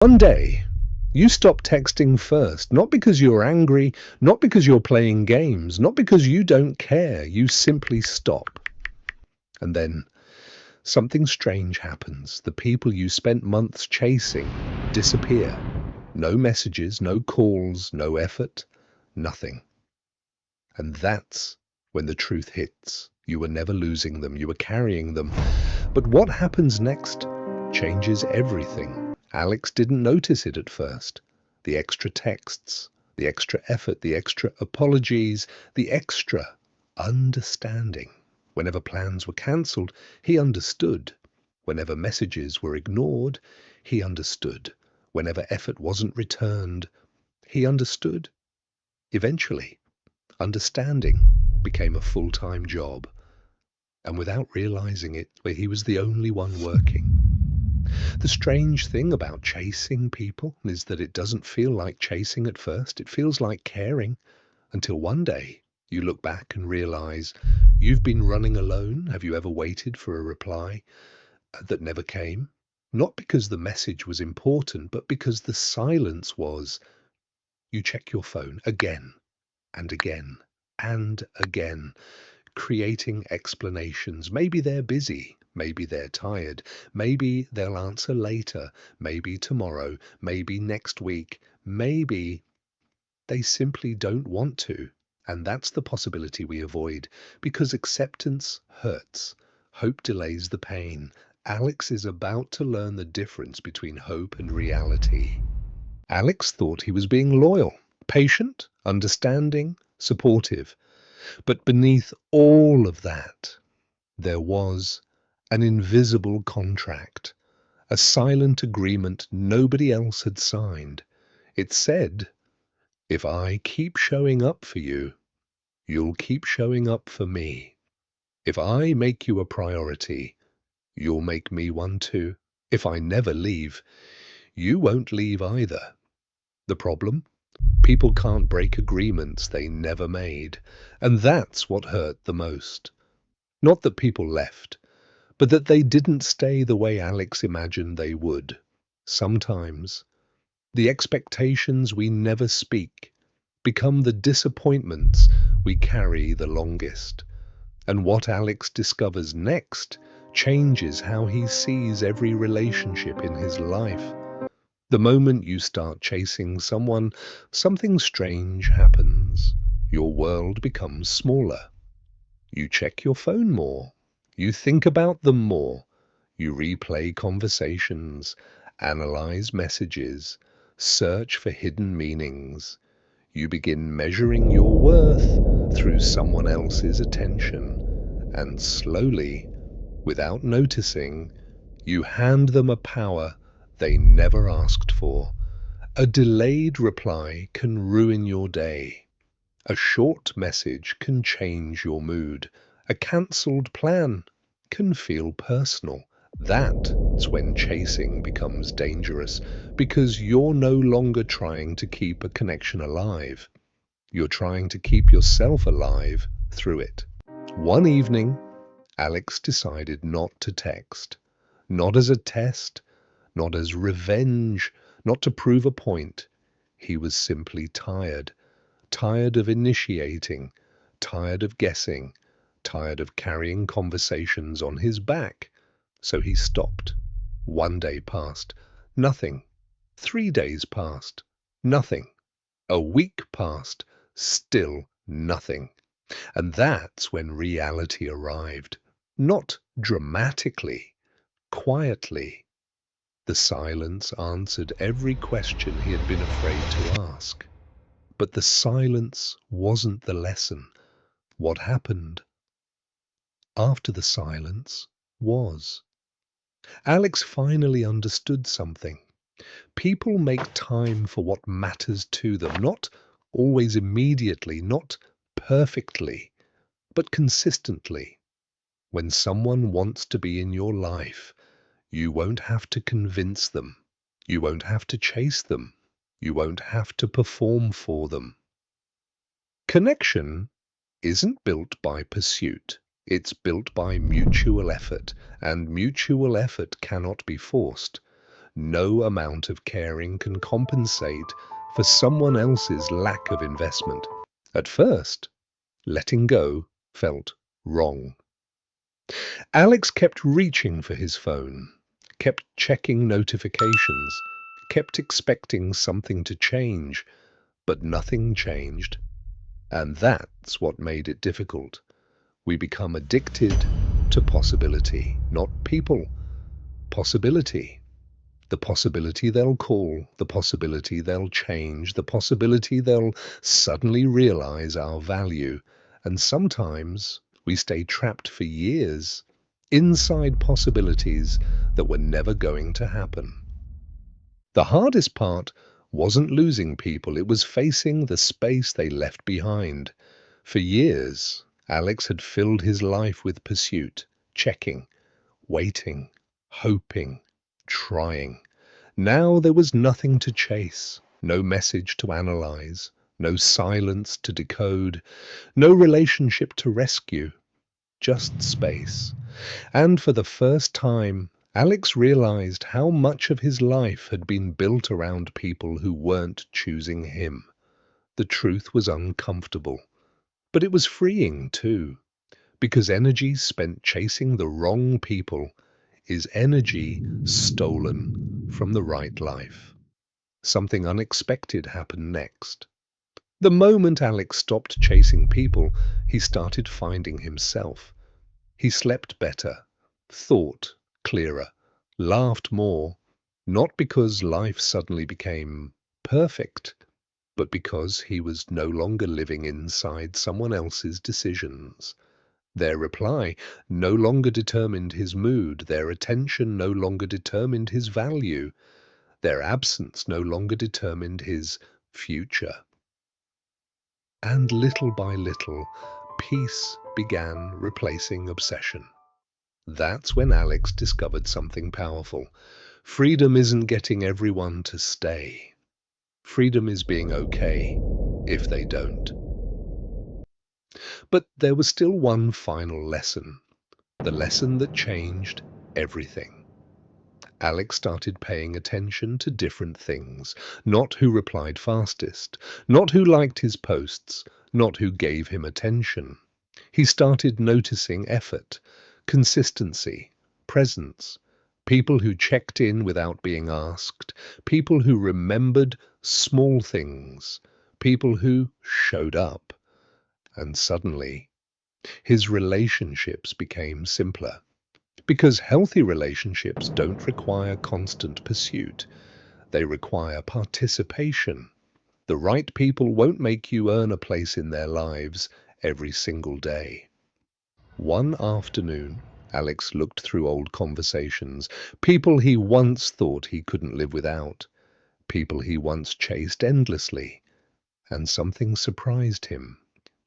One day, you stop texting first, not because you're angry, not because you're playing games, not because you don't care. You simply stop. And then something strange happens. The people you spent months chasing disappear. No messages, no calls, no effort, nothing. And that's when the truth hits. You were never losing them, you were carrying them. But what happens next changes everything. Alex didn't notice it at first. The extra texts, the extra effort, the extra apologies, the extra understanding. Whenever plans were cancelled, he understood. Whenever messages were ignored, he understood. Whenever effort wasn't returned, he understood. Eventually, understanding became a full-time job. And without realizing it, he was the only one working. The strange thing about chasing people is that it doesn't feel like chasing at first. It feels like caring until one day you look back and realize you've been running alone. Have you ever waited for a reply that never came? Not because the message was important, but because the silence was. You check your phone again and again and again, creating explanations. Maybe they're busy, maybe they're tired, maybe they'll answer later, maybe tomorrow, maybe next week, maybe they simply don't want to. And that's the possibility we avoid, because acceptance hurts. Hope delays the pain. Alex is about to learn the difference between hope and reality. Alex thought he was being loyal, patient, understanding, supportive. But beneath all of that, there was an invisible contract, a silent agreement nobody else had signed. It said, if I keep showing up for you, you'll keep showing up for me. If I make you a priority, you'll make me one too. If I never leave, you won't leave either. The problem? People can't break agreements they never made, and that's what hurt the most. Not that people left, but that they didn't stay the way Alex imagined they would. Sometimes, the expectations we never speak become the disappointments we carry the longest. And what Alex discovers next changes how he sees every relationship in his life. The moment you start chasing someone, something strange happens. Your world becomes smaller. You check your phone more. You think about them more. You replay conversations, analyze messages, search for hidden meanings. You begin measuring your worth through someone else's attention. And slowly, without noticing, you hand them a power they never asked for. A delayed reply can ruin your day. A short message can change your mood. A cancelled plan can feel personal. That's when chasing becomes dangerous, because you're no longer trying to keep a connection alive. You're trying to keep yourself alive through it. One evening, Alex decided not to text. Not as a test, not as revenge, not to prove a point. He was simply tired. Tired of initiating, tired of guessing, tired of carrying conversations on his back. So he stopped. 1 day passed. Nothing. 3 days passed. Nothing. A week passed. Still nothing. And that's when reality arrived. Not dramatically, quietly. The silence answered every question he had been afraid to ask. But the silence wasn't the lesson. What happened after the silence was. Alex finally understood something. People make time for what matters to them, not always immediately, not perfectly, but consistently. When someone wants to be in your life, you won't have to convince them. You won't have to chase them. You won't have to perform for them. Connection isn't built by pursuit. It's built by mutual effort, and mutual effort cannot be forced. No amount of caring can compensate for someone else's lack of investment. At first, letting go felt wrong. Alex kept reaching for his phone, kept checking notifications, kept expecting something to change, but nothing changed. And that's what made it difficult. We become addicted to possibility, not people. Possibility. The possibility they'll call, the possibility they'll change, the possibility they'll suddenly realize our value. And sometimes we stay trapped for years inside possibilities that were never going to happen. The hardest part wasn't losing people, it was facing the space they left behind. For years, Alex had filled his life with pursuit, checking, waiting, hoping, trying. Now there was nothing to chase, no message to analyze, no silence to decode, no relationship to rescue, just space. And for the first time, Alex realized how much of his life had been built around people who weren't choosing him. The truth was uncomfortable, but it was freeing too, because energy spent chasing the wrong people is energy stolen from the right life. Something unexpected happened next. The moment Alex stopped chasing people, he started finding himself. He slept better, thought clearer, laughed more, not because life suddenly became perfect, but because he was no longer living inside someone else's decisions. Their reply no longer determined his mood, their attention no longer determined his value, their absence no longer determined his future. And little by little, peace began replacing obsession. That's when Alex discovered something powerful. Freedom isn't getting everyone to stay. Freedom is being okay if they don't. But there was still one final lesson, the lesson that changed everything. Alex started paying attention to different things, not who replied fastest, not who liked his posts, not who gave him attention. He started noticing effort, consistency, presence, people who checked in without being asked, people who remembered small things, people who showed up. And suddenly, his relationships became simpler. Because healthy relationships don't require constant pursuit. They require participation. The right people won't make you earn a place in their lives every single day. One afternoon, Alex looked through old conversations, people he once thought he couldn't live without, people he once chased endlessly, and something surprised him.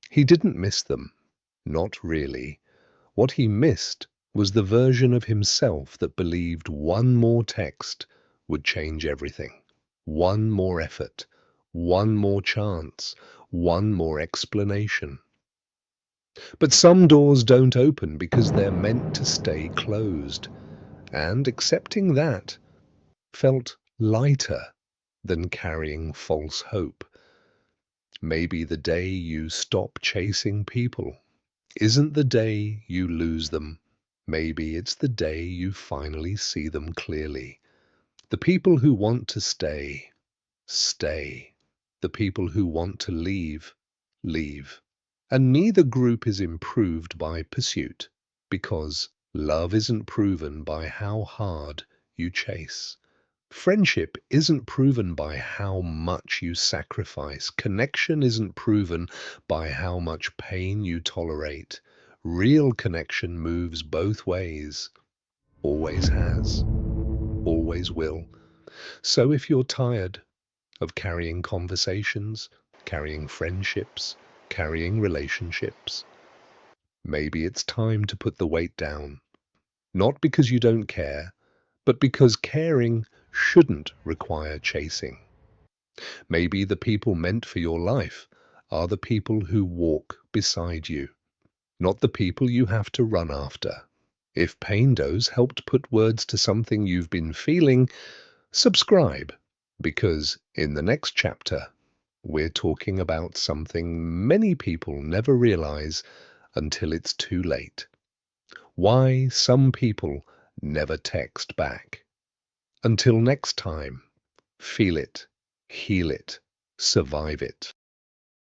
He didn't miss them. Not really. What he missed was the version of himself that believed one more text would change everything. One more effort, one more chance, one more explanation. But some doors don't open because they're meant to stay closed. And accepting that felt lighter than carrying false hope. Maybe the day you stop chasing people isn't the day you lose them. Maybe it's the day you finally see them clearly. The people who want to stay, stay. The people who want to leave, leave. And neither group is improved by pursuit, because love isn't proven by how hard you chase. Friendship isn't proven by how much you sacrifice. Connection isn't proven by how much pain you tolerate. Real connection moves both ways. Always has. Always will. So if you're tired of carrying conversations, carrying friendships, carrying relationships, maybe it's time to put the weight down. Not because you don't care, but because caring shouldn't require chasing. Maybe the people meant for your life are the people who walk beside you, not the people you have to run after. If PainDose helped put words to something you've been feeling, Subscribe, because in the next chapter, we're talking about something many people never realize until it's too late. Why some people never text back. Until next time, feel it, heal it, survive it.